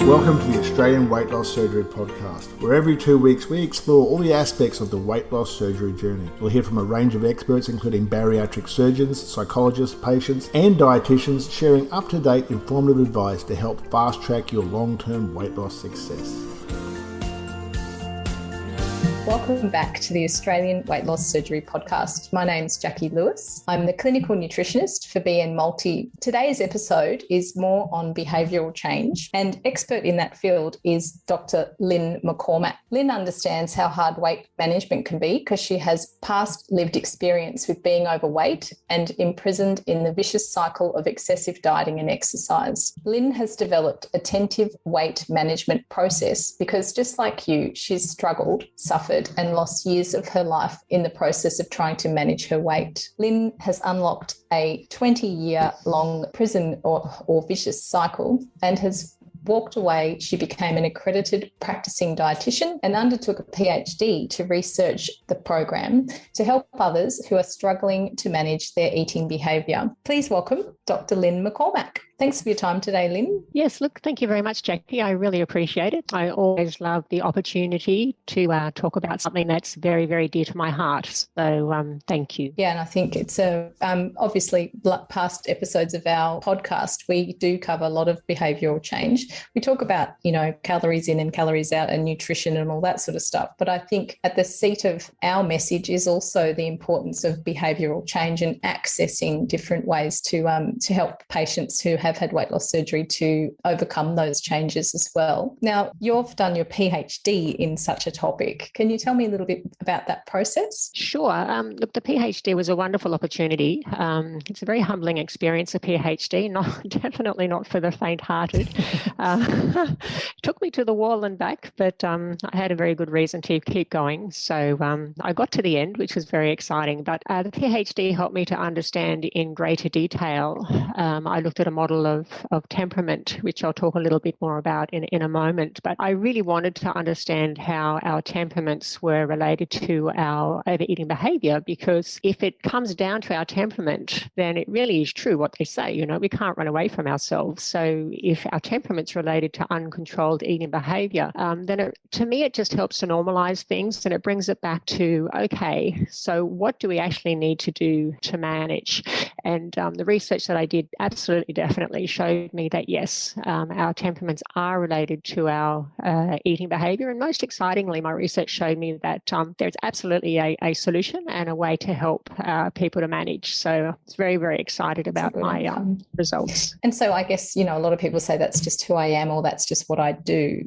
Welcome to the Australian Weight Loss Surgery Podcast, where every 2 weeks we explore all the aspects of the weight loss surgery journey. You'll hear from a range of experts including bariatric surgeons, psychologists, patients and dietitians sharing up-to-date informative advice to help fast-track your long-term weight loss success. Welcome back to the Australian Weight Loss Surgery Podcast. My name's Jacqui Lewis. I'm the clinical nutritionist for BN Multi. Today's episode is more on behavioural change, and expert in that field is Dr. Lyn McCormack. Lyn understands how hard weight management can be because she has past lived experience with being overweight and imprisoned in the vicious cycle of excessive dieting and exercise. Lyn has developed attentive weight management process because, just like you, she's struggled, suffered and lost years of her life in the process of trying to manage her weight. Lyn has unlocked a 20-year-long prison or vicious cycle and has walked away. She became an accredited practicing dietitian and undertook a PhD to research the program to help others who are struggling to manage their eating behaviour. Please welcome Dr. Lyn McCormack. Thanks for your time today, Lyn. Yes, look, thank you very much, Jacqui. I really appreciate it. I always love the opportunity to talk about something that's very, very dear to my heart. So thank you. Yeah, and I think it's obviously past episodes of our podcast, we do cover a lot of behavioural change. We talk about, calories in and calories out and nutrition and all that sort of stuff. But I think at the seat of our message is also the importance of behavioural change and accessing different ways to help patients who have had weight loss surgery to overcome those changes as well. Now, you've done your PhD in such a topic. Can you tell me a little bit about that process? Sure. Look, the PhD was a wonderful opportunity. It's a very humbling experience, a PhD, definitely not for the faint-hearted. It took me to the wall and back, but I had a very good reason to keep going. So I got to the end, which was very exciting. But the PhD helped me to understand in greater detail. I looked at a model of temperament, which I'll talk a little bit more about in a moment. But I really wanted to understand how our temperaments were related to our overeating behaviour, because if it comes down to our temperament, then it really is true what they say. We can't run away from ourselves. So if our temperament's related to uncontrolled eating behaviour, then to me it just helps to normalise things, and it brings it back to, okay, so what do we actually need to do to manage? And the research that I did absolutely definitely showed me that yes, our temperaments are related to our eating behaviour. And most excitingly, my research showed me that there's absolutely a solution and a way to help people to manage. So I was very, very excited about my results. And so I guess, a lot of people say that's just who I am or that's just what I do.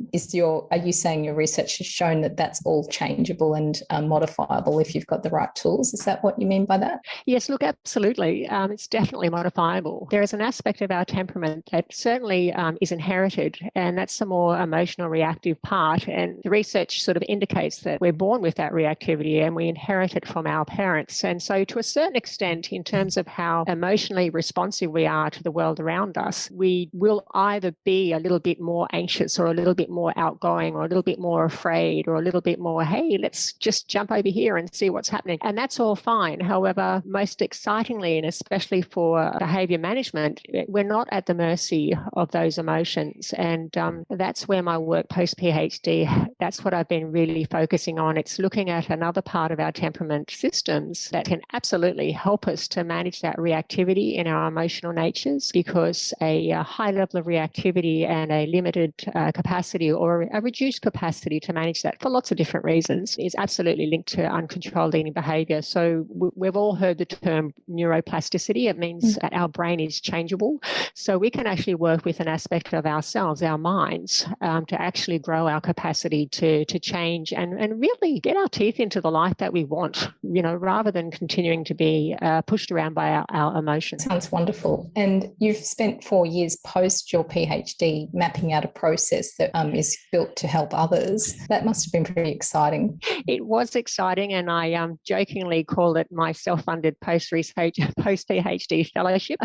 Are you saying your research has shown that that's all changeable and modifiable if you've got the right tools? Is that what you mean by that? Yes, look, absolutely. It's definitely modifiable. There is an aspect of our temperament that certainly is inherited, and that's the more emotional reactive part. And the research sort of indicates that we're born with that reactivity and we inherit it from our parents. And so to a certain extent, in terms of how emotionally responsive we are to the world around us, we will either be a little bit more anxious or a little bit more outgoing or a little bit more afraid or a little bit more, hey, let's just jump over here and see what's happening. And that's all fine. However, most excitingly, and especially for behaviour management, we're not at the mercy of those emotions. And that's where my work post-PhD, that's what I've been really focusing on. It's looking at another part of our temperament systems that can absolutely help us to manage that reactivity in our emotional natures, because a high level of reactivity and a limited capacity or a reduced capacity to manage that for lots of different reasons is absolutely linked to uncontrolled eating behaviour. So we've all heard the term neuroplasticity. It means that our brain is changeable. So we can actually work with an aspect of ourselves, our minds, to actually grow our capacity to change and really get our teeth into the life that we want, rather than continuing to be pushed around by our emotions. Sounds wonderful. And you've spent 4 years post your PhD mapping out a process that is built to help others. That must have been pretty exciting. It was exciting, and I jokingly call it my self-funded post-PhD fellowship.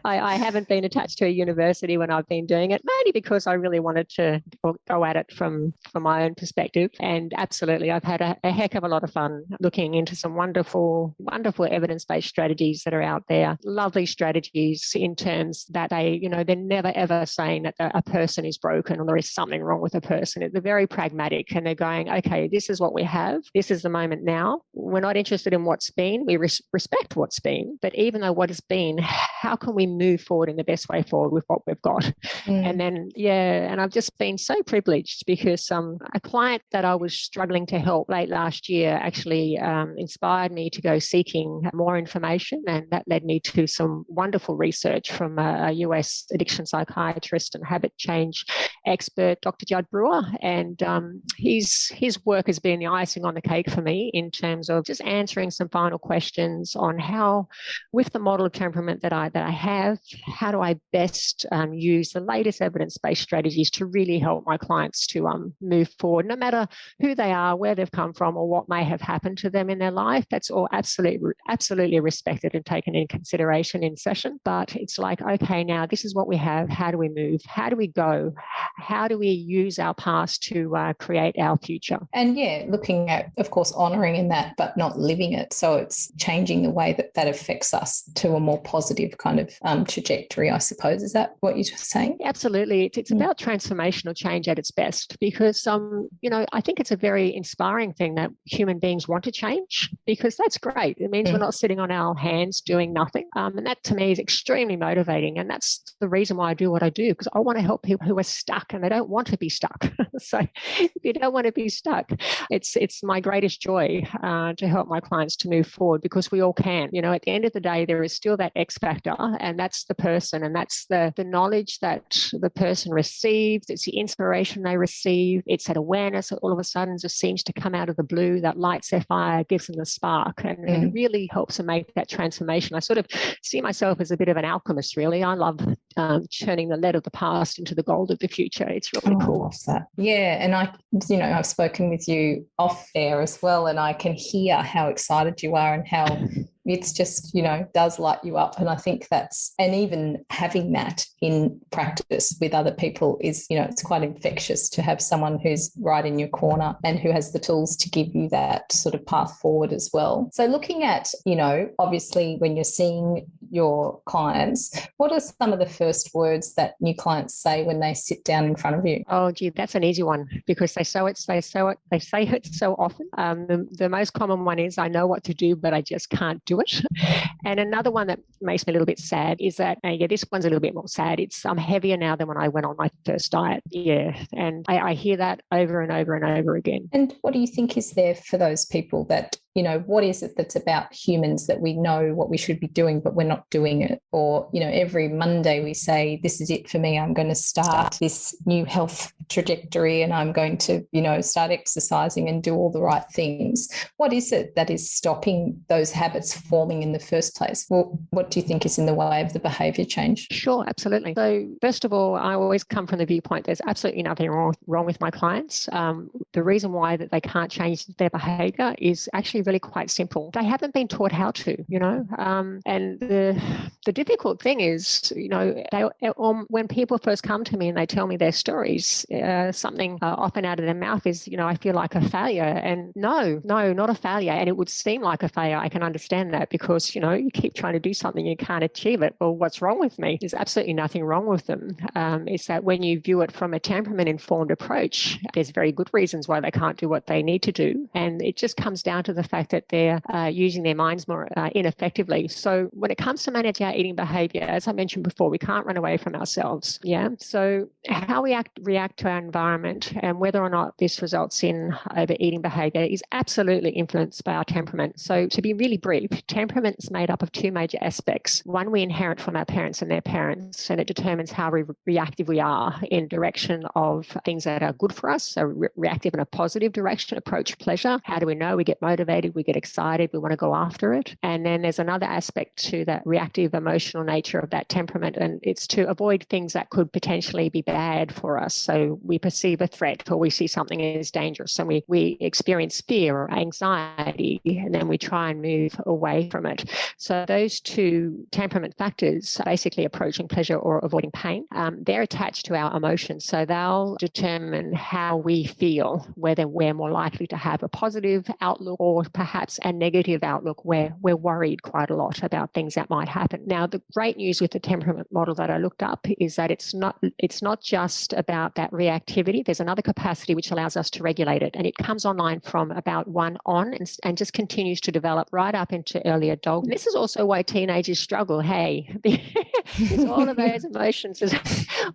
I haven't been attached to a university when I've been doing it, mainly because I really wanted to go at it from my own perspective. And absolutely, I've had a heck of a lot of fun looking into some wonderful evidence-based strategies that are out there. Lovely strategies in terms that they're never ever saying that a person is broken or there is something wrong with a person. They're very pragmatic, and they're going, okay, this is what we have. This is the moment now. We're not interested in what's been. We respect what's been. But even though what has been, how can we move forward in the best way forward with what we've got? And then, and I've just been so privileged because a client that I was struggling to help late last year actually inspired me to go seeking more information. And that led me to some wonderful research from a US addiction psychiatrist and habit change expert, Dr. Judd Brewer. And his work has been the icing on the cake for me in terms of just answering some final questions on how, with the model of temperament that I have, how do I best use the latest evidence-based strategies to really help my clients to move forward, no matter who they are, where they've come from, or what may have happened to them in their life. That's all absolutely respected and taken in consideration in session. But it's like, okay, now this is what we have. How do we move? How do we go? How do we use our past to create our future? And looking at, of course, honouring in that, but not living it. So it's changing the way that affects us to a more positive kind of trajectory, I suppose. Is that what you're saying? Absolutely. It's about transformational change at its best, because, I think it's a very inspiring thing that human beings want to change, because that's great. It means we're not sitting on our hands doing nothing. And that to me is extremely motivating. And that's the reason why I do what I do, because I want to help people who are stuck and they don't want to be stuck. So if you don't want to be stuck, it's my greatest joy to help my clients to move forward, because we all can. At the end of the day, there is still that X factor, and that's the person, and that's the knowledge that the person receives. It's the inspiration they receive. It's that awareness that all of a sudden just seems to come out of the blue, that lights their fire, gives them the spark, and it really helps them make that transformation. I sort of see myself as a bit of an alchemist, really. I love turning the lead of the past into the gold of the future. It's really cool. I love that. Yeah, and I've spoken with you off air as well, and I can hear how excited you are and how it's just, does light you up. And I think and even having that in practice with other people is, it's quite infectious to have someone who's right in your corner and who has the tools to give you that sort of path forward as well. So looking at, obviously when you're seeing your clients, what are some of the first words that new clients say when they sit down in front of you? Oh, gee, that's an easy one, because they say it so often. The most common one is, I know what to do, but I just can't do it. And another one that makes me a little bit sad is that, this one's a little bit more sad. I'm heavier now than when I went on my first diet. Yeah. And I hear that over and over and over again. And what do you think is there for those people that, what is it that's about humans that we know what we should be doing, but we're not doing it? Or, every Monday we say, this is it for me. I'm going to start this new health trajectory and I'm going to, start exercising and do all the right things. What is it that is stopping those habits forming in the first place? Well, what do you think is in the way of the behaviour change? Sure, absolutely. So first of all, I always come from the viewpoint there's absolutely nothing wrong with my clients. The reason why that they can't change their behaviour is actually really quite simple. They haven't been taught how to, and the difficult thing is, when people first come to me and they tell me their stories, something often out of their mouth is, I feel like a failure. And no, not a failure. And it would seem like a failure. I can understand that, because, you keep trying to do something, you can't achieve it. Well, what's wrong with me? There's absolutely nothing wrong with them. It's that when you view it from a temperament-informed approach, there's very good reasons why they can't do what they need to do. And it just comes down to the fact that they're using their minds more ineffectively. So when it comes to manage our eating behavior, as I mentioned before, we can't run away from ourselves. Yeah. So how we react to our environment and whether or not this results in overeating behavior is absolutely influenced by our temperament. So to be really brief, temperament is made up of two major aspects. One, we inherit from our parents and their parents, and it determines how reactive we are in direction of things that are good for us, so reactive reactive in a positive direction, approach pleasure. How do we know? We get motivated, we get excited, we want to go after it. And then there's another aspect to that reactive emotional nature of that temperament, and it's to avoid things that could potentially be bad for us. So we perceive a threat or we see something as dangerous and we experience fear or anxiety, and then we try and move away from it. So those two temperament factors, basically approaching pleasure or avoiding pain, they're attached to our emotions. So they'll determine how we feel, whether we're more likely to have a positive outlook or perhaps a negative outlook where we're worried quite a lot about things that might happen. Now, the great news with the temperament model that I looked up is that it's not just about that reactivity. There's another capacity which allows us to regulate it, and it comes online from about 1 on and just continues to develop right up into early adult. And this is also why teenagers struggle. Hey, there's all of those emotions,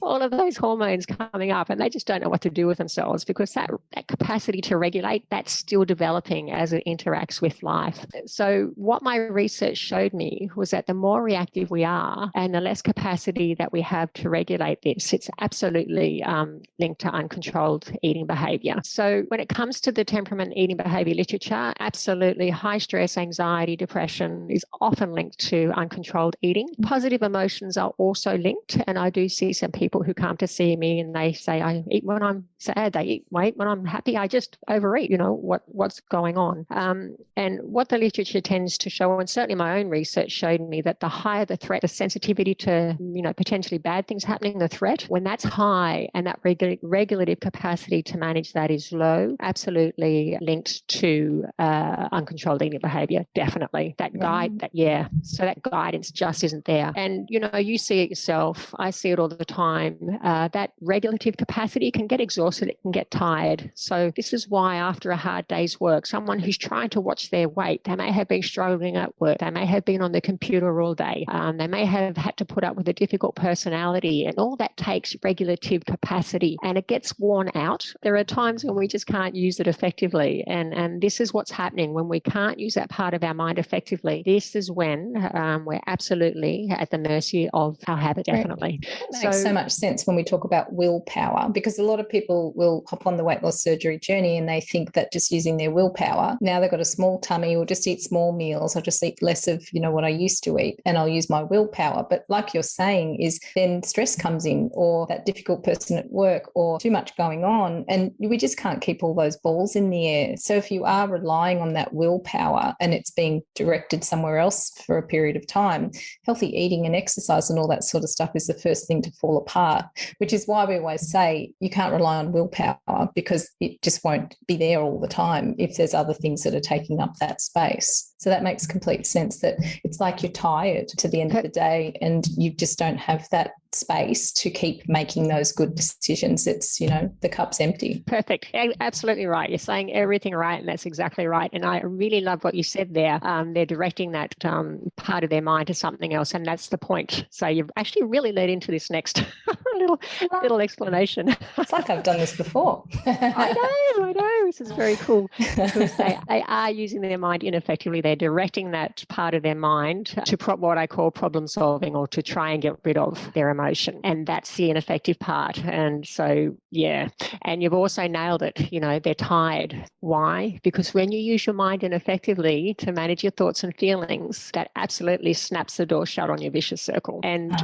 all of those hormones coming up, and they just don't know what to do with themselves, because that capacity to regulate, that's still developing as it interacts with life. So what my research showed me was that the more reactive we are and the less capacity that we have to regulate this, it's absolutely linked to uncontrolled eating behavior. So when it comes to the temperament eating behavior literature, absolutely high stress, anxiety, depression is often linked to uncontrolled eating. Positive emotions are also linked, and I do see some people who come to see me and they say, I eat when I'm sad, they eat when I'm happy, I just overeat, what's going on. And what the literature tends to show, and certainly my own research showed me, that the higher the threat, the sensitivity to potentially bad things happening, the threat, when that's high and that regulative capacity to manage that is low, absolutely linked to uncontrolled eating behavior, definitely. That so that guidance just isn't there. And you see it yourself, I see it all the time, that regulative capacity can get exhausted, it can get tired. So this is why after a hard day's work, someone who's trying to watch their weight, they may have been struggling at work, they may have been on the computer all day, they may have had to put up with a difficult personality, and all that takes regulative capacity and it gets worn out. There are times when we just can't use it effectively, and this is what's happening when we can't use that part of our mind effectively. This is when we're absolutely at the mercy of our habit, definitely. That makes so much sense when we talk about willpower, because a lot of people will hop on the weight loss surgery journey and they think that just using their willpower, now they've got a small tummy, or just eat small meals, I'll just eat less of what I used to eat and I'll use my willpower. But like you're saying, is then stress comes in, or that difficult person at work, or too much going on, and we just can't keep all those balls in the air. So if you are relying on that willpower and it's being directed somewhere else for a period of time, healthy eating and exercise and all that sort of stuff is the first thing to fall apart, which is why we always say you can't rely on willpower, because it just won't be there all the time if there's other things that are taking up that space. So that makes complete sense, that it's like you're tired to the end of the day and you just don't have that space to keep making those good decisions. It's, the cup's empty. Perfect. Absolutely right. You're saying everything right, and that's exactly right. And I really love what you said there. They're directing that part of their mind to something else, and that's the point. So you've actually really led into this next little explanation. It's like I've done this before. I know. This is very cool. Because they are using their mind ineffectively. They're directing that part of their mind to what I call problem solving, or to try and get rid of their emotion. And that's the ineffective part. And so, and you've also nailed it. They're tired. Why? Because when you use your mind ineffectively to manage your thoughts and feelings, that absolutely snaps the door shut on your vicious circle. And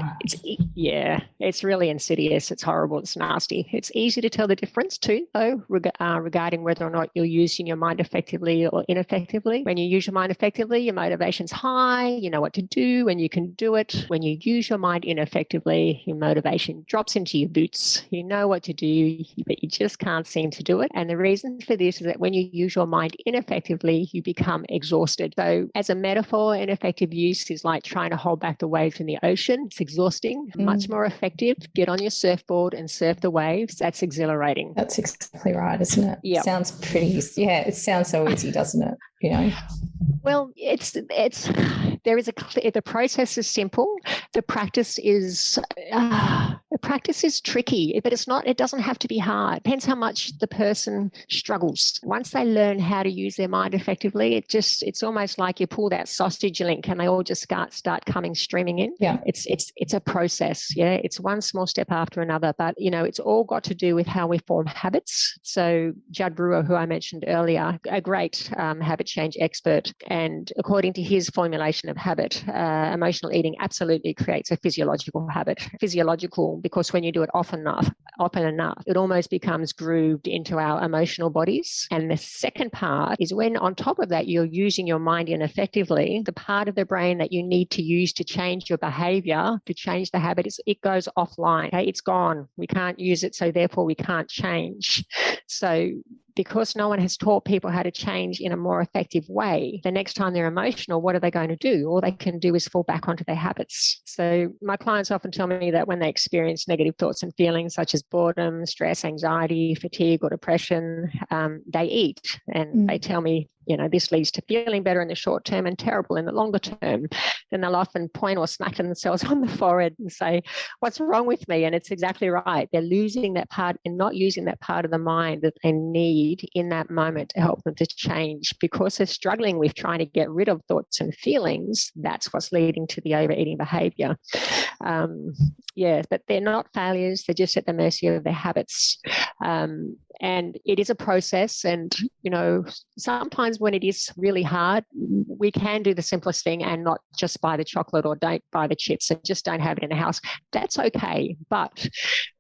it's really insidious. It's horrible. It's nasty. It's easy to tell the difference too, though, regarding whether or not you're using your mind effectively or ineffectively. When you use your mind effectively, your motivation's high, you know what to do and you can do it. When you use your mind ineffectively, your motivation drops into your boots. You know what to do, but you just can't seem to do it. And the reason for this is that when you use your mind ineffectively, you become exhausted. So as a metaphor, ineffective use is like trying to hold back the waves in the ocean. It's exhausting. Much more effective, get on your surfboard and surf the waves. That's exhilarating. That's exactly right, isn't it? Yeah. Sounds pretty, it sounds so easy, doesn't it? Well, it's the process is simple. The practice is tricky, but it doesn't have to be hard. It depends how much the person struggles. Once they learn how to use their mind effectively, it's almost like you pull that sausage link and they all just start coming streaming in. Yeah. It's a process. Yeah. It's one small step after another, but it's all got to do with how we form habits. So Judd Brewer, who I mentioned earlier, a great habit change expert, and according to his formulation of habit, emotional eating absolutely creates a physiological habit. Physiological because when you do it often enough, it almost becomes grooved into our emotional bodies. And the second part is when on top of that, you're using your mind ineffectively, the part of the brain that you need to use to change your behavior, to change the habit, it goes offline. Okay? It's gone. We can't use it, so therefore we can't change. So because no one has taught people how to change in a more effective way, the next time they're emotional, what are they going to do? All they can do is fall back onto their habits. So my clients often tell me that when they experience negative thoughts and feelings such as boredom, stress, anxiety, fatigue, or depression, they eat. And they tell me, this leads to feeling better in the short term and terrible in the longer term. Then they'll often point or smack themselves on the forehead and say, what's wrong with me? And it's exactly right. They're losing that part and not using that part of the mind that they need in that moment to help them to change, because they're struggling with trying to get rid of thoughts and feelings. That's what's leading to the overeating behavior. But they're not failures. They're just at the mercy of their habits. And it is a process. And, sometimes when it is really hard, we can do the simplest thing and not just buy the chocolate or don't buy the chips and just don't have it in the house. That's okay. But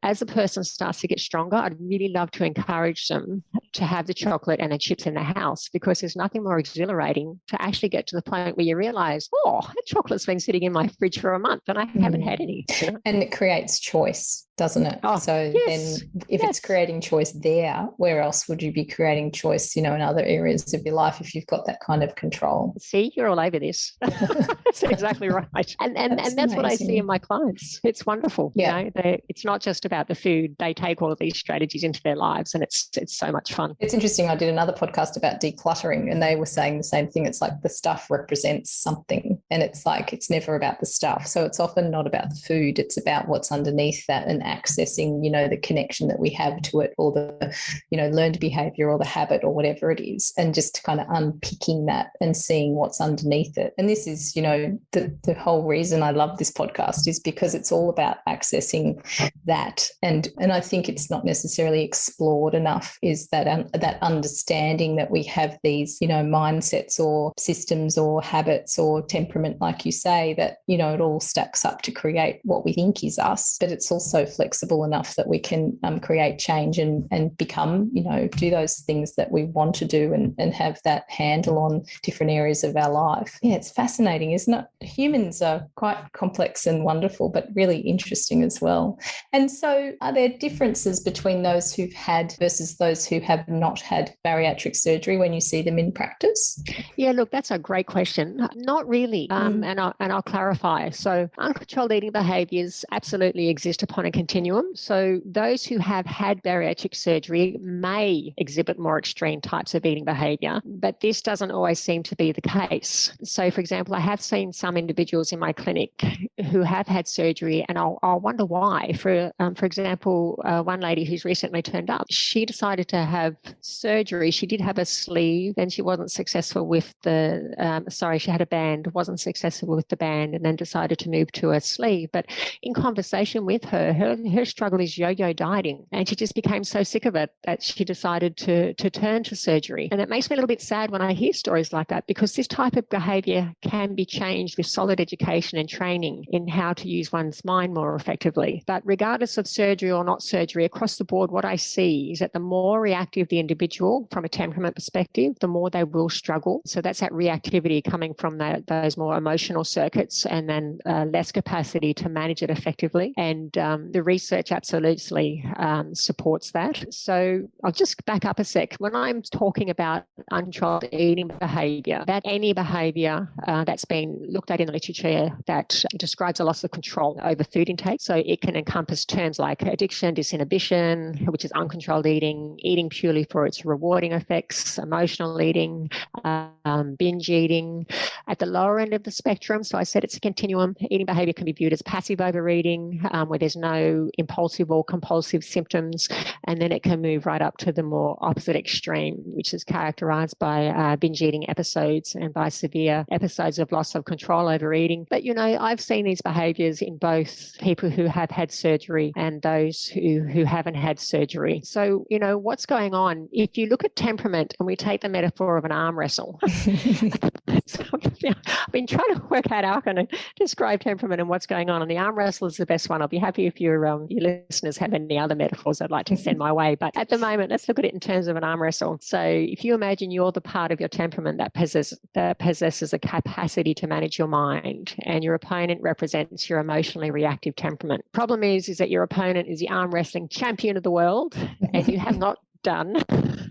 as the person starts to get stronger, I'd really love to encourage them to have the chocolate and the chips in the house, because there's nothing more exhilarating to actually get to the point where you realize, that chocolate's been sitting in my fridge for a month and I haven't had any. And it creates choice, doesn't it? Then if it's creating choice there, where else would you be creating choice, in other areas of your life if you've got that kind of control? See, you're all over this. That's exactly right. And that's what I see in my clients. It's wonderful. Yeah. It's not just about the food. They take all of these strategies into their lives, and it's so much fun. It's interesting. I did another podcast about decluttering, and they were saying the same thing. It's like the stuff represents something, and it's like it's never about the stuff. So it's often not about the food. It's about what's underneath that and accessing, the connection that we have to it, or the, learned behavior or the habit or whatever it is, and just kind of unpicking that and seeing what's underneath it. And this is, the whole reason I love this podcast is because it's all about accessing that. And I think it's not necessarily explored enough, is that that understanding that we have these, mindsets or systems or habits or temperament, like you say, that, it all stacks up to create what we think is us, but it's also flexible enough that we can create change and become, do those things that we want to do and have that handle on different areas of our life. Yeah, it's fascinating, isn't it? Humans are quite complex and wonderful, but really interesting as well. And so are there differences between those who've had versus those who have not had bariatric surgery when you see them in practice? Yeah, look, that's a great question. Not really. And I'll clarify. So uncontrolled eating behaviours absolutely exist upon a continuum. So those who have had bariatric surgery may exhibit more extreme types of eating behaviour, but this doesn't always seem to be the case. So, for example, I have seen some individuals in my clinic who have had surgery, and I'll wonder why. For example, one lady who's recently turned up, she decided to have surgery. She did have a sleeve, and she wasn't successful with she had a band, wasn't successful with the band, and then decided to move to a sleeve. But in conversation with her struggle is yo-yo dieting, and she just became so sick of it that she decided to turn to surgery. And it makes me a little bit sad when I hear stories like that, because this type of behaviour can be changed with solid education and training in how to use one's mind more effectively. But regardless of surgery or not surgery, across the board, what I see is that the more reactive the individual from a temperament perspective, the more they will struggle. So that's that reactivity coming from those more emotional circuits, and then less capacity to manage it effectively. And the research absolutely supports that. So I'll just back up a sec. When I'm talking about uncontrolled eating behaviour, that any behaviour that's been looked at in the literature that describes a loss of control over food intake. So it can encompass terms like addiction, disinhibition, which is uncontrolled eating, eating purely for its rewarding effects, emotional eating, binge eating. At the lower end of the spectrum. So I said it's a continuum. Eating behavior can be viewed as passive overeating, where there's no impulsive or compulsive symptoms. And then it can move right up to the more opposite extreme, which is characterized by binge eating episodes and by severe episodes of loss of control over eating. But, I've seen these behaviors in both people who have had surgery and those who haven't had surgery. So, what's going on? If you look at temperament and we take the metaphor of an arm wrestle, so I've been trying to work out how I'm going to describe temperament and what's going on. And the arm wrestle is the best one. I'll be happy if your listeners have any other metaphors I'd like to send my way. But at the moment, let's look at it in terms of an arm wrestle. So if you imagine you're the part of your temperament that possesses a capacity to manage your mind, and your opponent represents your emotionally reactive temperament. Problem is that your opponent is the arm wrestling champion of the world, and you have not done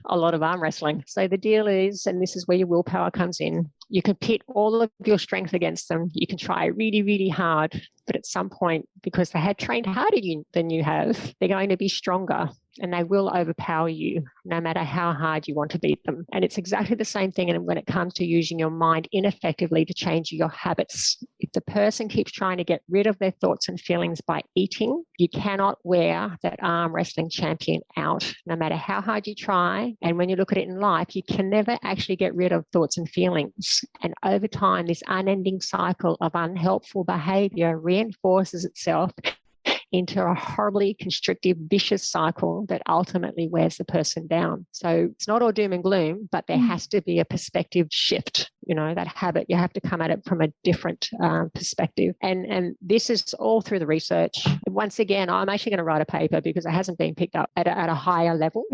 a lot of arm wrestling. So the deal is, and this is where your willpower comes in, you can pit all of your strength against them. You can try really, really hard, but at some point, because they had trained harder than you have, they're going to be stronger and they will overpower you no matter how hard you want to beat them. And it's exactly the same thing when it comes to using your mind ineffectively to change your habits. If the person keeps trying to get rid of their thoughts and feelings by eating, you cannot wear that arm wrestling champion out, no matter how hard you try. And when you look at it in life, you can never actually get rid of thoughts and feelings. And over time, this unending cycle of unhelpful behavior reinforces itself into a horribly constrictive, vicious cycle that ultimately wears the person down. So it's not all doom and gloom, but there has to be a perspective shift. That habit, you have to come at it from a different perspective. And this is all through the research. Once again, I'm actually going to write a paper because it hasn't been picked up at a higher level.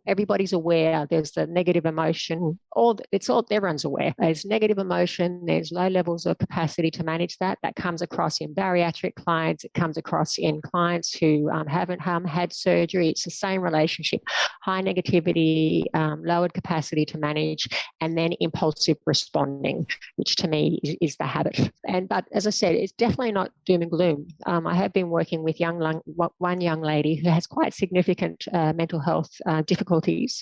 Everybody's aware there's the negative emotion. Everyone's aware. There's negative emotion. There's low levels of capacity to manage that. That comes across in bariatric clients. It comes across in clients who haven't had surgery. It's the same relationship. High negativity, lowered capacity to manage, and then impulsive responding, which to me is the habit. But as I said, it's definitely not doom and gloom. I have been working with one young lady who has quite significant mental health difficulties.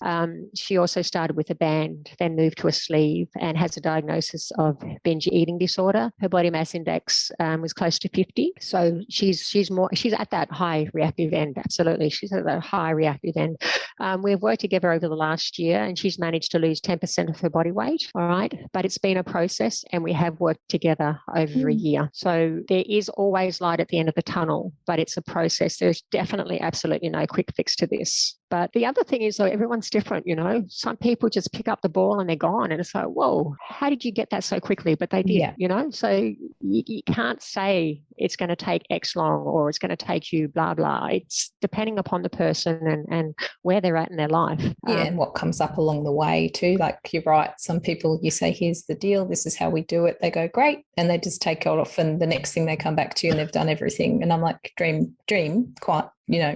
She also started with a band, then moved to a sleeve, and has a diagnosis of binge eating disorder. Her body mass index was close to 50. So she's at that high reactive end. Absolutely. She's at that high reactive end. We've worked together over the last year and she's managed to lose 10% of her body weight. All right. But it's been a process and we have worked together over a year. So there is always light at the end of the tunnel, but it's a process. There's definitely absolutely no quick fix to this. But the other thing is, though, everyone's different, Some people just pick up the ball and they're gone. And it's like, whoa, how did you get that so quickly? But they did, So you can't say it's going to take X long or it's going to take you blah, blah. It's depending upon the person and where they're at in their life. And what comes up along the way too. Like you're right. Some people, you say, here's the deal. This is how we do it. They go, great. And they just take it off. And the next thing they come back to you and they've done everything. And I'm like, dream, quite,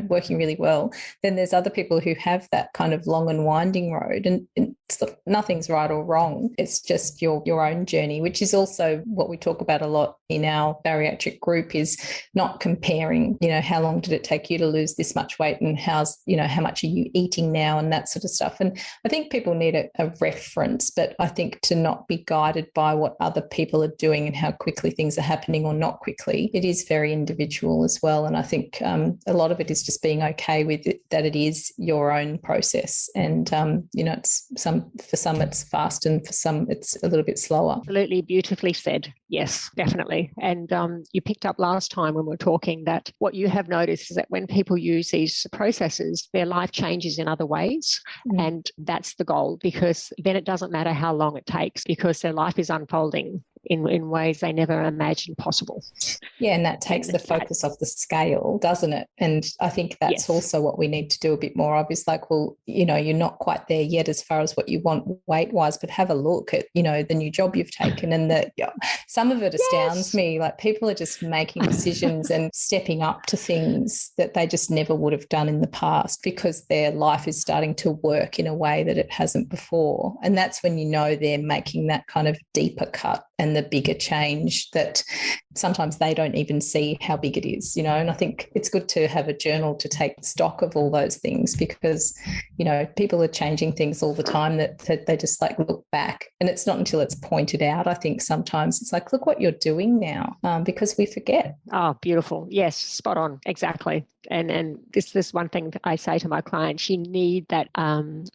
working really well. Then there's other people who have that kind of long and winding road and nothing's right or wrong. It's just your own journey, which is also what we talk about a lot in our bariatric group is not comparing, how long did it take you to lose this much weight and how much are you eating now and that sort of stuff. And I think people need a reference, but I think to not be guided by what other people are doing and how quickly things are happening or not quickly, it is very individual as well. And I think a lot of it is just being okay with it, that it is your own process. And, for some it's fast and for some it's a little bit slower. Absolutely beautifully said. Yes, definitely. And you picked up last time when we were talking that what you have noticed is that when people use these processes, their life changes in other ways. And that's the goal, because then it doesn't matter how long it takes because their life is unfolding in ways they never imagined possible. Yeah, and that takes the focus off the scale, doesn't it? And I think that's also what we need to do a bit more of is like, well, you're not quite there yet as far as what you want weight-wise, but have a look at, the new job you've taken and some of it astounds me. Like people are just making decisions and stepping up to things that they just never would have done in the past because their life is starting to work in a way that it hasn't before. And that's when they're making that kind of deeper cut and the bigger change that sometimes they don't even see how big it is, and I think it's good to have a journal to take stock of all those things, because people are changing things all the time that they just like look back, and it's not until it's pointed out, I think sometimes it's like, look what you're doing now, because we forget. Oh, beautiful. Yes, spot on. Exactly. And this one thing that I say to my clients, you need that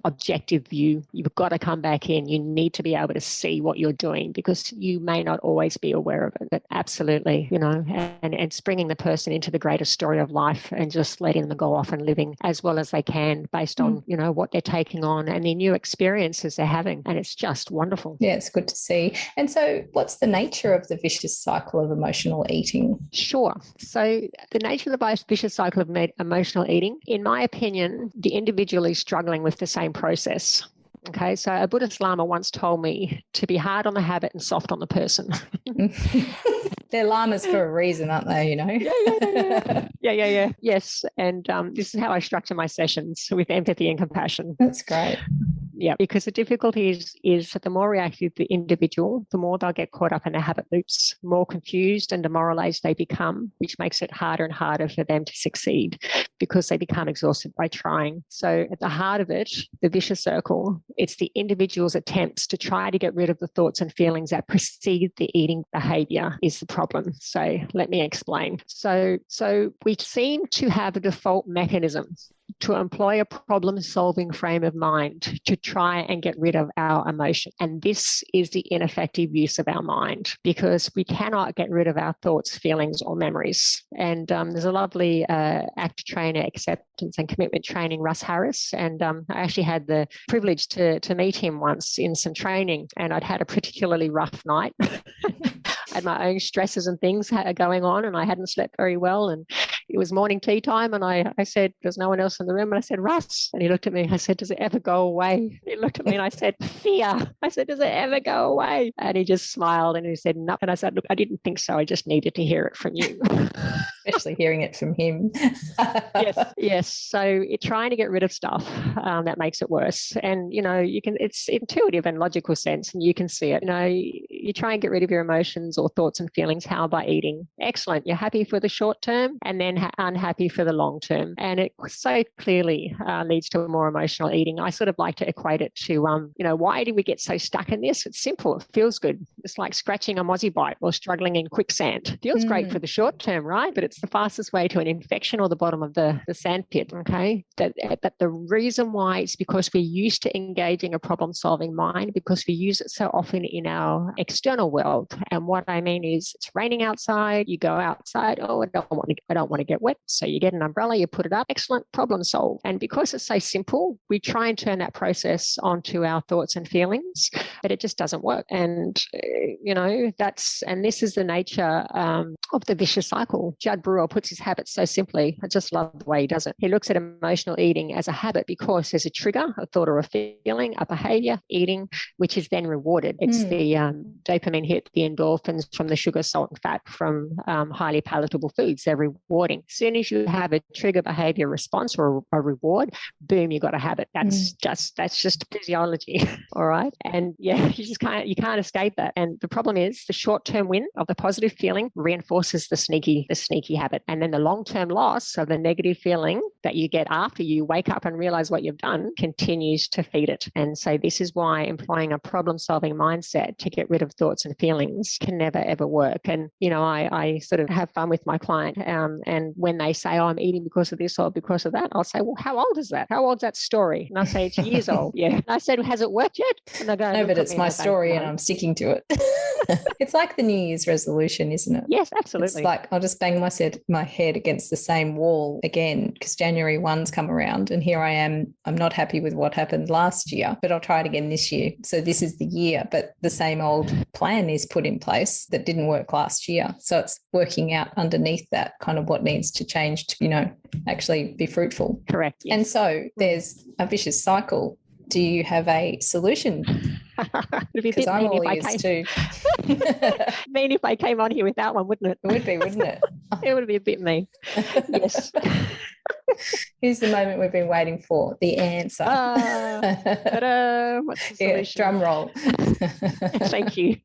objective view. You've got to come back in. You need to be able to see what you're doing, because you may not always be aware of it. But absolutely, and bringing the person into the greater story of life and just letting them go off and living as well as they can based on, what they're taking on and the new experiences they're having. And it's just wonderful. Yeah, it's good to see. And so what's the nature of the vicious cycle of emotional eating? Sure. So the nature of the vicious cycle of emotional eating, in my opinion, the individual is struggling with the same process. Okay, so a Buddhist Lama once told me to be hard on the habit and soft on the person. They're lamas for a reason, aren't they? Yeah. Yes. And this is how I structure my sessions, with empathy and compassion. That's great. Yeah, because the difficulty is that the more reactive the individual, the more they'll get caught up in their habit loops, more confused and demoralized they become, which makes it harder and harder for them to succeed because they become exhausted by trying. So at the heart of it, the vicious circle, it's the individual's attempts to try to get rid of the thoughts and feelings that precede the eating behavior is the problem. So let me explain. So we seem to have a default mechanism to employ a problem-solving frame of mind to try and get rid of our emotion. And this is the ineffective use of our mind, because we cannot get rid of our thoughts, feelings, or memories. And there's a lovely actor trainer, acceptance and commitment training, Russ Harris. And I actually had the privilege to meet him once in some training, and I'd had a particularly rough night. I had my own stresses and things going on, and I hadn't slept very well. And it was morning tea time, and I said, there's no one else in the room. And I said, Russ. And he looked at me. I said, does it ever go away? He looked at me and I said, fear. I said, does it ever go away? And he just smiled and he said, no. And I said, look, I didn't think so. I just needed to hear it from you. Especially hearing it from him. Yes. So trying to get rid of stuff that makes it worse. And, it's intuitive and logical sense, and you can see it. You try and get rid of your emotions or thoughts and feelings. How? By eating. Excellent. You're happy for the short term and then unhappy for the long term. And it so clearly leads to more emotional eating. I sort of like to equate it to, why do we get so stuck in this? It's simple. It feels good. It's like scratching a mozzie bite or struggling in quicksand. Feels great for the short term, right? But it's the fastest way to an infection or the bottom of the sand pit, okay? But the reason why is because we're used to engaging a problem-solving mind, because we use it so often in our external world. And what I mean is, it's raining outside, you go outside, I don't want to get wet. So you get an umbrella, you put it up, excellent, problem solved. And because it's so simple, we try and turn that process onto our thoughts and feelings, but it just doesn't work. And, this is the nature of the vicious cycle. Judd Brewer puts his habits so simply. I just love the way he does it. He looks at emotional eating as a habit because there's a trigger, a thought or a feeling, a behavior, eating, which is then rewarded. It's the dopamine hit, the endorphins from the sugar, salt, and fat from highly palatable foods. They're rewarding. As soon as you have a trigger behavior response or a reward, boom, you got a habit. That's just physiology. All right. And you can't escape that. And the problem is the short-term win of the positive feeling reinforces the sneaky habit. And then the long-term loss of the negative feeling that you get after you wake up and realize what you've done continues to feed it. And so this is why employing a problem-solving mindset to get rid of thoughts and feelings can never, ever work. And, I sort of have fun with my client. And when they say, I'm eating because of this or because of that, I'll say, well, how old is that? How old's that story? And I say, it's years old. Yeah. And I said, has it worked yet? And they go, no, but it's my story and I'm sticking to it. It's like the New Year's resolution, isn't it? Yes, absolutely. It's like, I'll just bang my head against the same wall again, because January 1's come around and here I am. I'm not happy with what happened last year, but I'll try it again this year. So this is the year, but the same old plan is put in place that didn't work last year. So it's working out underneath that kind of what needs to change to, actually be fruitful. Correct. Yes. And so there's a vicious cycle. Do you have a solution? Because I'm all ears too. Mean if I came on here with that one, wouldn't it? It would be, wouldn't it? It would be a bit mean. Yes. Here's the moment we've been waiting for, the answer. What's the solution? Yeah, drum roll. Thank you.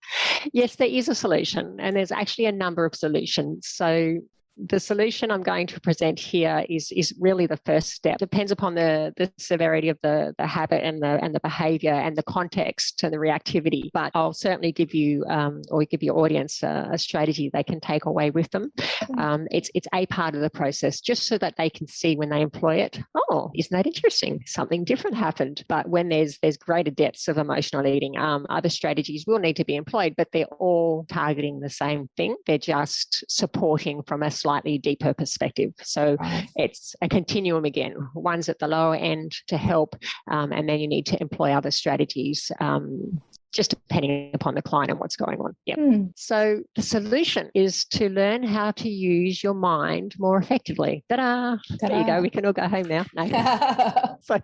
Yes, there is a solution, and there's actually a number of solutions. So the solution I'm going to present here is really the first step. Depends upon the severity of the habit and the behaviour and the context and the reactivity. But I'll certainly give you or give your audience a strategy they can take away with them. It's a part of the process, just so that they can see when they employ it. Oh, isn't that interesting? Something different happened. But when there's greater depths of emotional eating, other strategies will need to be employed, but they're all targeting the same thing. They're just supporting from a slightly deeper perspective. So it's a continuum again. One's at the lower end to help, and then you need to employ other strategies, just depending upon the client and what's going on. Yep. So the solution is to learn how to use your mind more effectively. Ta-da! There you go. We can all go home now. No. So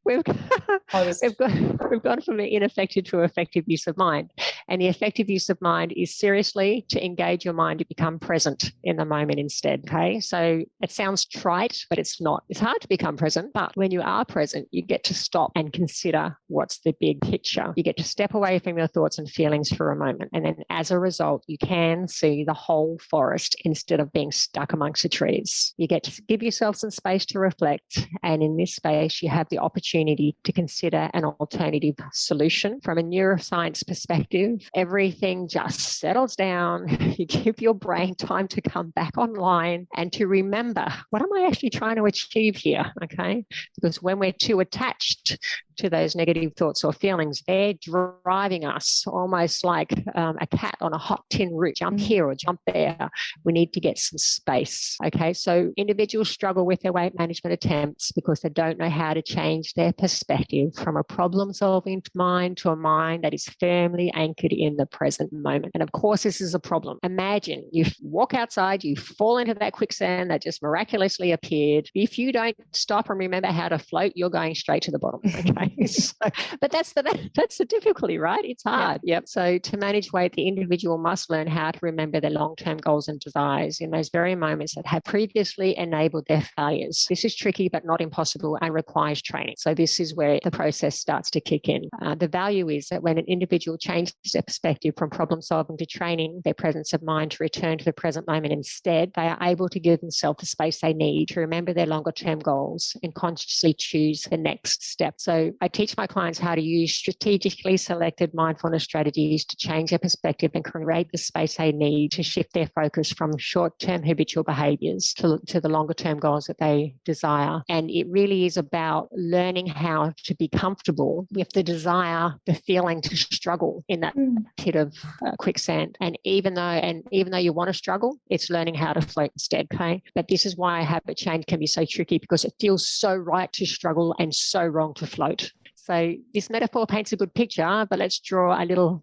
we've gone from an ineffective to effective use of mind. And the effective use of mind is seriously to engage your mind to become present in the moment instead. Okay. So it sounds trite, but it's not. It's hard to become present. But when you are present, you get to stop and consider what's the big picture. You get to step away from your thoughts and feelings for a moment. And then as a result, you can see the whole forest instead of being stuck amongst the trees. You get to give yourself some space to reflect. And in this space, you have the opportunity to consider an alternative solution. From a neuroscience perspective, everything just settles down. You give your brain time to come back online and to remember, what am I actually trying to achieve here? Okay. Because when we're too attached to those negative thoughts or feelings, they're driving us almost like a cat on a hot tin roof. Jump here or jump there. We need to get some space. Okay. So individuals struggle with their weight management attempts because they don't know how to change their perspective from a problem-solving mind to a mind that is firmly anchored in the present moment. And of course, this is a problem. Imagine you walk outside, you fall into that quicksand that just miraculously appeared. If you don't stop and remember how to float, you're going straight to the bottom. Okay. So, but that's the difficulty, right? It's hard. Yep. So to manage weight, the individual must learn how to remember their long-term goals and desires in those very moments that have previously enabled their failures. This is tricky, but not impossible, and requires training. So this is where the process starts to kick in. The value is that when an individual changes their perspective from problem solving to training their presence of mind to return to the present moment instead, they are able to give themselves the space they need to remember their longer term goals and consciously choose the next step. So I teach my clients how to use strategically selected mindfulness strategies to change their perspective and create the space they need to shift their focus from short-term habitual behaviors to the longer-term goals that they desire. And it really is about learning how to be comfortable with the desire, the feeling to struggle in that pit of quicksand. And even though you want to struggle, it's learning how to float instead. Okay. But this is why habit change can be so tricky, because it feels so right to struggle and so wrong to float. So this metaphor paints a good picture, but let's draw a little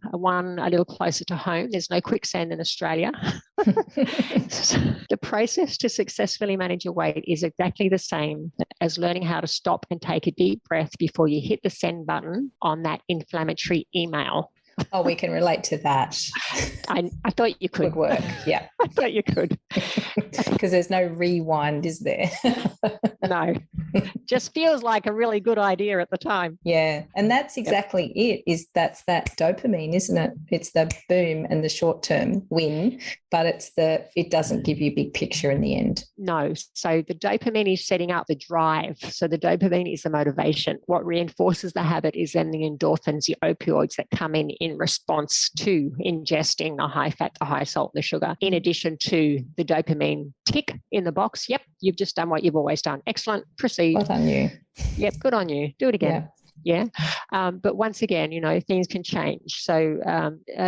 closer to home. There's no quicksand in Australia. The process to successfully manage your weight is exactly the same as learning how to stop and take a deep breath before you hit the send button on that inflammatory email. Oh, we can relate to that. I thought you could. Good work. Yeah. I thought you could. Because there's no rewind, is there? No. Just feels like a really good idea at the time. Yeah. And that's exactly it. That's that dopamine, isn't it? It's the boom and the short-term win, but it doesn't give you a big picture in the end. No. So the dopamine is setting up the drive. So the dopamine is the motivation. What reinforces the habit is then the endorphins, the opioids that come in response to ingesting the high fat, the high salt, the sugar, in addition to the dopamine tick in the box. Yep, you've just done what you've always done. Excellent. Proceed. Well done, you. Yep, good on you. Do it again. Yeah. Yeah. But once again, things can change. So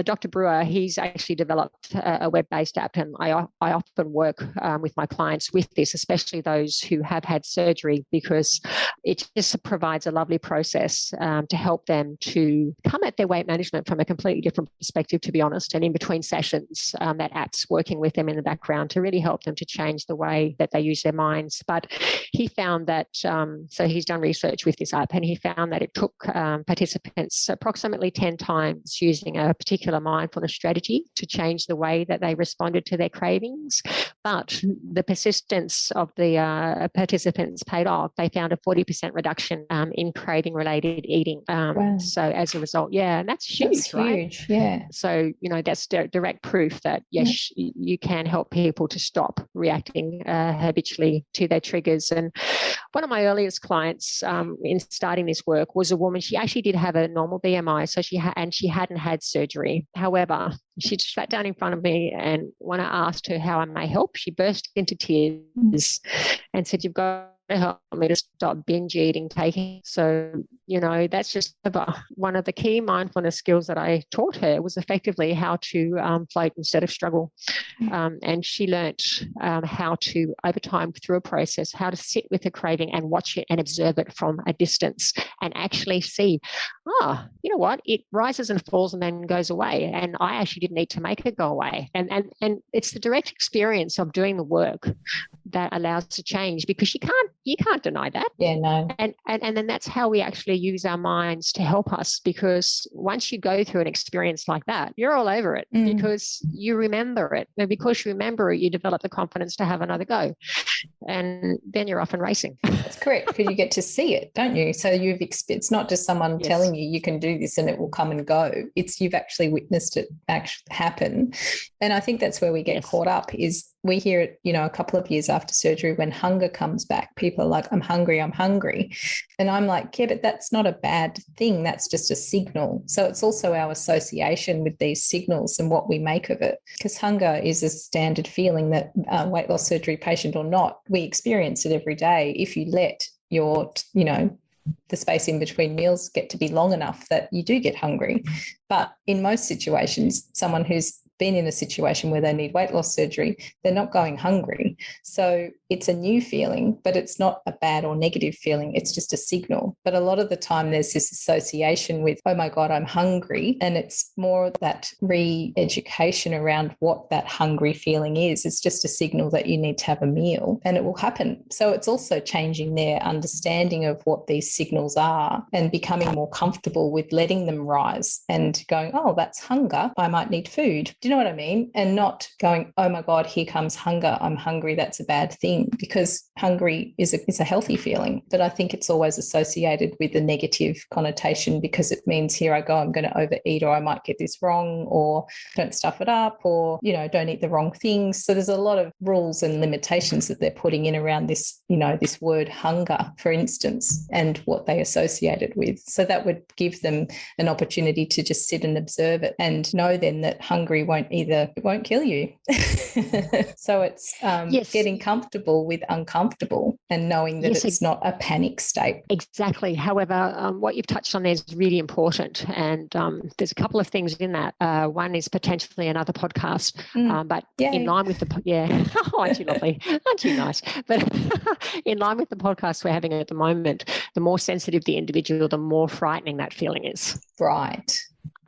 Dr. Brewer, he's actually developed a web-based app, and I often work with my clients with this, especially those who have had surgery, because it just provides a lovely process to help them to come at their weight management from a completely different perspective, to be honest. And in between sessions, that app's working with them in the background to really help them to change the way that they use their minds. But he found that, so he's done research with this app, and he found that that it took participants approximately 10 times using a particular mindfulness strategy to change the way that they responded to their cravings. But the persistence of the participants paid off. They found a 40% reduction in craving-related eating. Wow. So as a result, and that's huge, right? Huge, yeah. So, that's direct proof that, yes, you can help people to stop reacting habitually to their triggers. And one of my earliest clients in starting this work was a woman. She actually did have a normal BMI, so she hadn't had surgery. However, she just sat down in front of me, and when I asked her how I may help, she burst into tears and said, "You've got to help me to stop binge eating, taking." So, that's just one of the key mindfulness skills that I taught her was effectively how to float instead of struggle. And she learnt how to, over time through a process, how to sit with the craving and watch it and observe it from a distance and actually see, you know what, it rises and falls and then goes away. And I actually didn't need to make it go away. And it's the direct experience of doing the work that allows to change, because you can't deny that. Yeah, no. And then that's how we actually use our minds to help us, because once you go through an experience like that, you're all over it because you remember it. And because you remember it, you develop the confidence to have another go. And then you're off and racing. That's correct, because you get to see it, don't you? So it's not just someone telling you can do this and it will come and go. It's you've actually witnessed it happen. And I think that's where we get caught up is we hear it, a couple of years after surgery when hunger comes back, people are like, I'm hungry. And I'm like, yeah, but that's not a bad thing. That's just a signal. So it's also our association with these signals and what we make of it. Because hunger is a standard feeling that weight loss surgery patient or not, we experience it every day. If you let your, the space in between meals get to be long enough that you do get hungry. But in most situations, someone who's been in a situation where they need weight loss surgery, they're not going hungry. So it's a new feeling, but it's not a bad or negative feeling. It's just a signal. But a lot of the time there's this association with, oh my God, I'm hungry. And it's more that re-education around what that hungry feeling is. It's just a signal that you need to have a meal and it will happen. So it's also changing their understanding of what these signals are and becoming more comfortable with letting them rise and going, oh, that's hunger. I might need food. Do you know what I mean? And not going, oh my God, here comes hunger. I'm hungry. That's a bad thing, because hungry is a healthy feeling. But I think it's always associated with a negative connotation, because it means here I go, I'm going to overeat, or I might get this wrong, or don't stuff it up, or, don't eat the wrong things. So there's a lot of rules and limitations that they're putting in around this, this word hunger, for instance, and what they associate it with. So that would give them an opportunity to just sit and observe it and know then that hungry won't kill you. So it's getting comfortable with uncomfortable and knowing that it's not a panic state. Exactly. However, what you've touched on there is really important. And there's a couple of things in that. One is potentially another podcast, but in line with oh, aren't you lovely? Aren't you nice? But in line with the podcast we're having at the moment, the more sensitive the individual, the more frightening that feeling is. Right.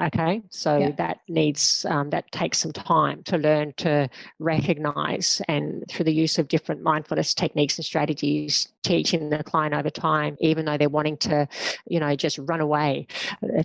Okay, so that needs that takes some time to learn to recognize, and through the use of different mindfulness techniques and strategies, teaching the client over time, even though they're wanting to, just run away,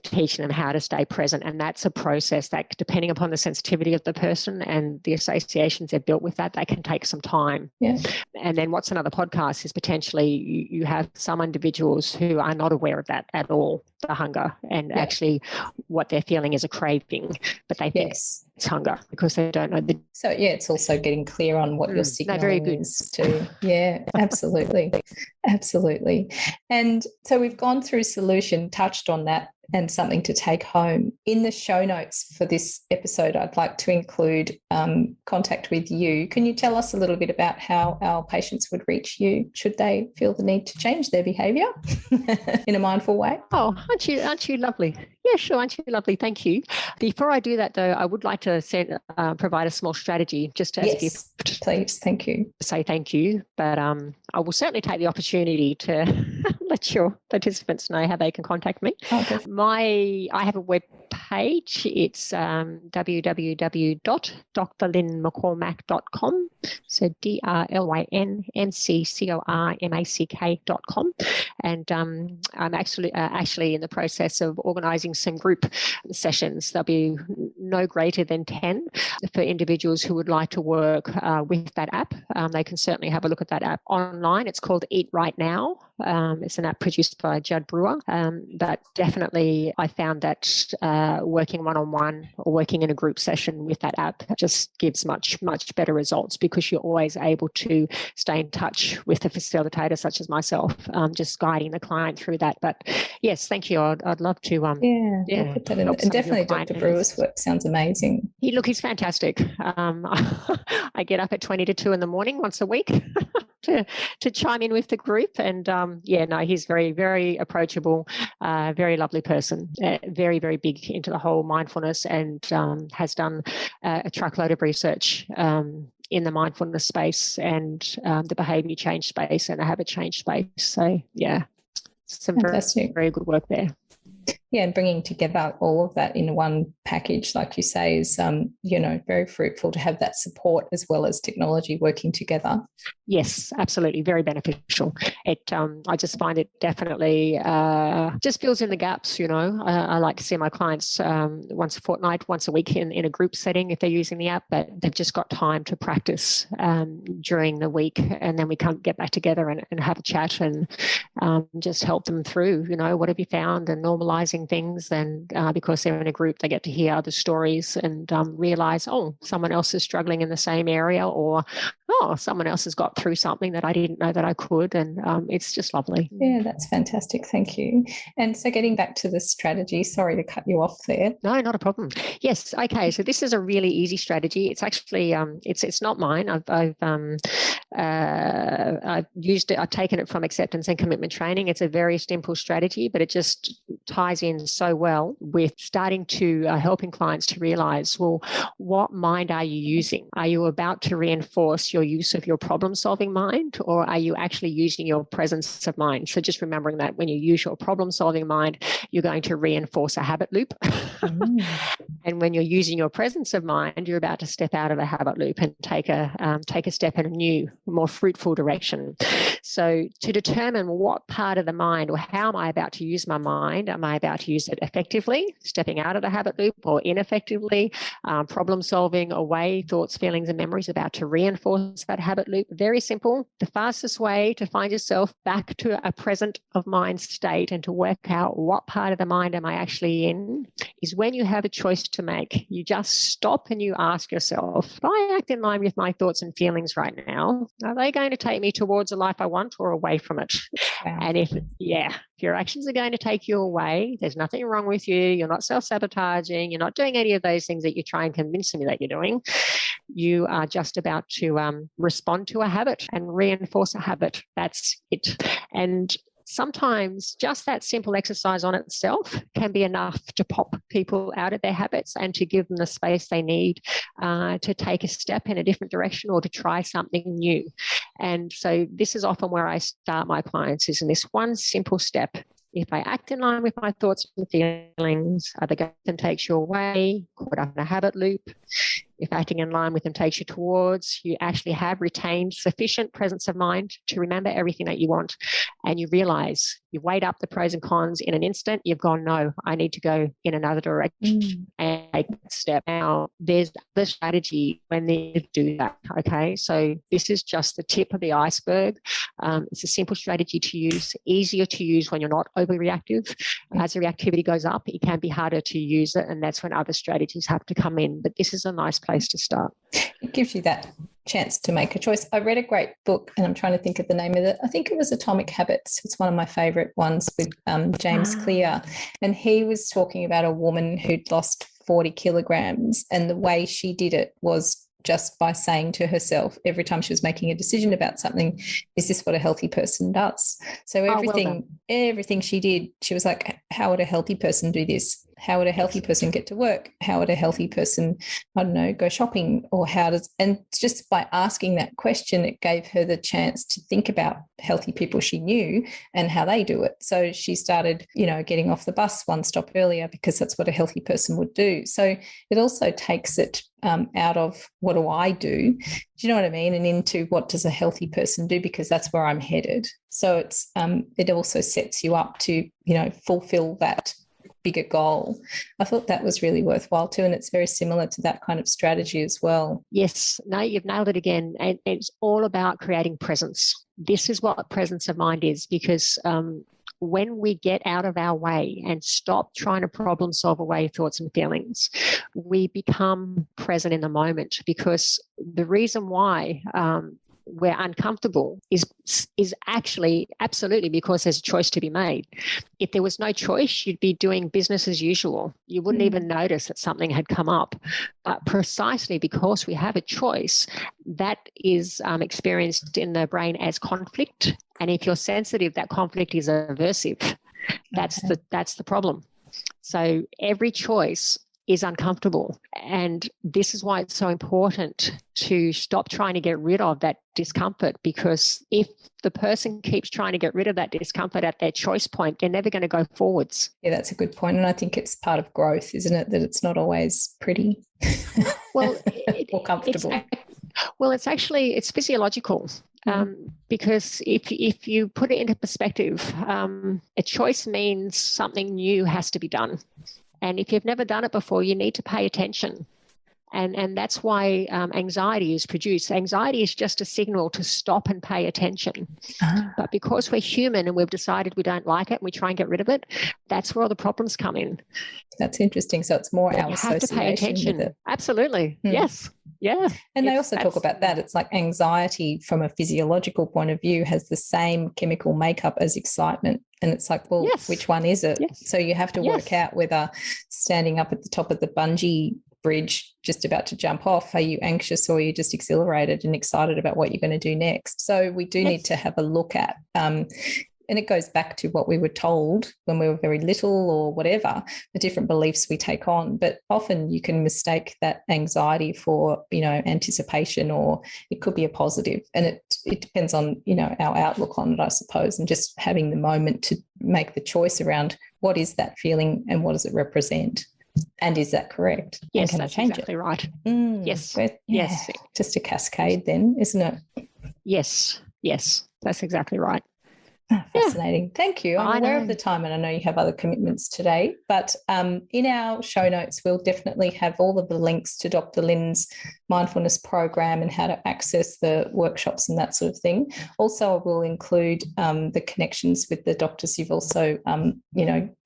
teaching them how to stay present. And that's a process that, depending upon the sensitivity of the person and the associations they've built with that can take some time. Yeah. And then what's another podcast is potentially you have some individuals who are not aware of that at all, the hunger, and actually what they're feeling is a craving, but they think it's hunger because they don't know the. So it's also getting clear on what your signaling is too. Yeah, absolutely. Absolutely. And so we've gone through solution, touched on that, and something to take home. In the show notes for this episode, I'd like to include contact with you. Can you tell us a little bit about how our patients would reach you should they feel the need to change their behaviour in a mindful way? Oh, aren't you lovely? Yeah, sure. Aren't you lovely? Thank you. Before I do that, though, I would like to provide a small strategy just as a gift. Please. Thank you. Say thank you, but I will certainly take the opportunity to let your participants know how they can contact me. Okay. I have a web page. It's www.drlynmccormack.com. So DRLYNMCCORMACK.com. And I'm actually in the process of organising some group sessions. There'll be no greater than 10 for individuals who would like to work with that app. They can certainly have a look at that app online. It's called Eat Right Now. It's an app produced by Judd Brewer. But definitely I found that working one-on-one or working in a group session with that app just gives much, much better results, because you're always able to stay in touch with the facilitator, such as myself, just guiding the client through that. But yes, thank you. I'd love to. We'll put that in. And definitely Dr. Brewer's work sounds amazing. He's fantastic. I get up at 20 to 2 in the morning once a week to chime in with the group. And he's very, very approachable, very lovely person, very, very big into the whole mindfulness, and has done a truckload of research in the mindfulness space and the behaviour change space and the habit change space. So some very, very good work there. Yeah, and bringing together all of that in one package, like you say, is very fruitful to have that support as well as technology working together. Yes, absolutely, very beneficial. I just find it definitely just fills in the gaps. I like to see my clients once a fortnight, once a week in a group setting if they're using the app, but they've just got time to practice during the week, and then we can get back together and have a chat and just help them through. What have you found, and normalizing things. And because they're in a group, they get to hear other stories and realize, someone else is struggling in the same area, or someone else has got through something that I didn't know that I could. And it's just lovely. Yeah, that's fantastic. Thank you. And so getting back to the strategy, sorry to cut you off there. No, not a problem. Yes. Okay. So this is a really easy strategy. It's actually, it's not mine. I've used it. I've taken it from acceptance and commitment training. It's a very simple strategy, but it just ties in so well with starting to helping clients to realize, well, what mind are you using? Are you about to reinforce your use of your problem-solving mind, or are you actually using your presence of mind? So just remembering that when you use your problem-solving mind, you're going to reinforce a habit loop. And when you're using your presence of mind, you're about to step out of a habit loop and take a step in a new, more fruitful direction. So to determine what part of the mind, or how am I about to use my mind? Am I about to use it effectively, stepping out of the habit loop, or ineffectively, problem solving away thoughts, feelings, and memories, about to reinforce that habit loop? Very simple. The fastest way to find yourself back to a present of mind state and to work out what part of the mind am I actually in is when you have a choice to make. You just stop and you ask yourself, if I act in line with my thoughts and feelings right now, are they going to take me towards a life I want or away from it? Wow. And if your actions are going to take you away, there's nothing wrong with you. You're not self-sabotaging. You're not doing any of those things that you try and convince me that you're doing. You are just about to respond to a habit and reinforce a habit. That's it. And sometimes just that simple exercise on itself can be enough to pop people out of their habits and to give them the space they need to take a step in a different direction or to try something new. And so this is often where I start my clients, is in this one simple step. If I act in line with my thoughts and feelings, are they going to take you away, caught up in a habit loop? If acting in line with them takes you towards, you actually have retained sufficient presence of mind to remember everything that you want, and you realize you weighed up the pros and cons in an instant. You've gone, no, I need to go in another direction and take that step. Now, there's the strategy when they do that, okay? So this is just the tip of the iceberg. It's a simple strategy to use, easier to use when you're not overreactive. As the reactivity goes up, it can be harder to use it, and that's when other strategies have to come in. But this is a nice place to start. It gives you that chance to make a choice. I read a great book, and I'm trying to think of the name of it. I think it was Atomic Habits. It's one of my favorite ones with James Clear. And he was talking about a woman who'd lost 40 kilograms, and the way she did it was just by saying to herself every time she was making a decision about something, is this what a healthy person does? So everything she did, she was like, how would a healthy person do this? how would a healthy person get to work? How would a healthy person, I don't know, go shopping? Or and just by asking that question, it gave her the chance to think about healthy people she knew and how they do it. So she started, getting off the bus one stop earlier because that's what a healthy person would do. So it also takes it out of what do I do? Do you know what I mean? And into what does a healthy person do? Because that's where I'm headed. So it's it also sets you up to, fulfill that bigger goal. I thought that was really worthwhile too. And it's very similar to that kind of strategy as well. Yes, no, you've nailed it again. And it's all about creating presence. This is what presence of mind is, because when we get out of our way and stop trying to problem solve away thoughts and feelings, we become present in the moment. Because the reason why we're uncomfortable is actually absolutely because there's a choice to be made. If there was no choice, you'd be doing business as usual. You wouldn't even notice that something had come up. But precisely because we have a choice, that is experienced in the brain as conflict. And if you're sensitive, that conflict is aversive. That's the problem. So every choice is uncomfortable. And this is why it's so important to stop trying to get rid of that discomfort, because if the person keeps trying to get rid of that discomfort at their choice point, they're never going to go forwards. Yeah, that's a good point. And I think it's part of growth, isn't it? That it's not always pretty well, or comfortable. It's physiological. Because if you put it into perspective, a choice means something new has to be done. And if you've never done it before, you need to pay attention. And that's why anxiety is produced. Anxiety is just a signal to stop and pay attention. But because we're human and we've decided we don't like it and we try and get rid of it, that's where all the problems come in. That's interesting. So it's more our association. You have to pay attention. With it. Absolutely. Yes. Yeah. And they also talk about that. It's like anxiety from a physiological point of view has the same chemical makeup as excitement. And it's like, well, which one is it? Yes. So you have to work out whether standing up at the top of the bungee bridge, just about to jump off, are you anxious or are you just exhilarated and excited about what you're going to do next? So we do need to have a look at, and it goes back to what we were told when we were very little or whatever, the different beliefs we take on. But often you can mistake that anxiety for, anticipation, or it could be a positive. And it depends on, our outlook on it, I suppose, and just having the moment to make the choice around what is that feeling and what does it represent? And is that correct? Yes, and can that's I change exactly it? Right. Yes. Yes. Just a cascade then, isn't it? Yes. That's exactly right. Fascinating. Yeah. Thank you. I'm aware of the time, and I know you have other commitments today, but in our show notes, we'll definitely have all of the links to Dr. Lyn's mindfulness program and how to access the workshops and that sort of thing. Also, I will include the connections with the doctors you've also,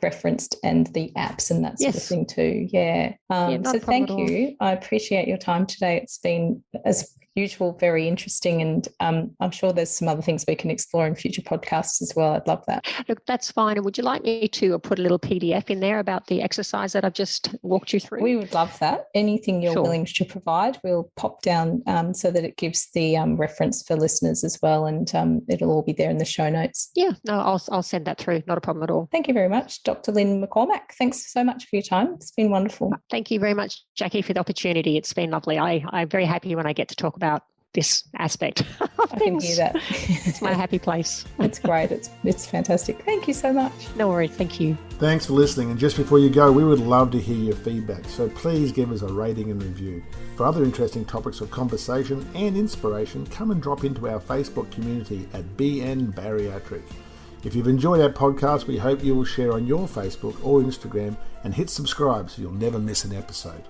referenced, and the apps and that sort of thing too. Yeah. So thank you. I appreciate your time today. It's been, as usual, very interesting, and I'm sure there's some other things we can explore in future podcasts as well. I'd love that. Look, that's fine. And would you like me to put a little PDF in there about the exercise that I've just walked you through? We would love that. Anything you're willing to provide, we'll pop down so that it gives the reference for listeners as well, and it'll all be there in the show notes. Yeah, no, I'll send that through. Not a problem at all. Thank you very much, Dr. Lyn McCormack. Thanks so much for your time. It's been wonderful. Thank you very much, Jacqui, for the opportunity. It's been lovely. I'm very happy when I get to talk about this aspect of I can hear that. It's my happy place. It's great. It's fantastic. Thank you so much. No worries. Thank you. Thanks for listening. And just before you go, we would love to hear your feedback. So please give us a rating and review. For other interesting topics of conversation and inspiration, come and drop into our Facebook community at BN Bariatric. If you've enjoyed our podcast, we hope you will share on your Facebook or Instagram and hit subscribe so you'll never miss an episode.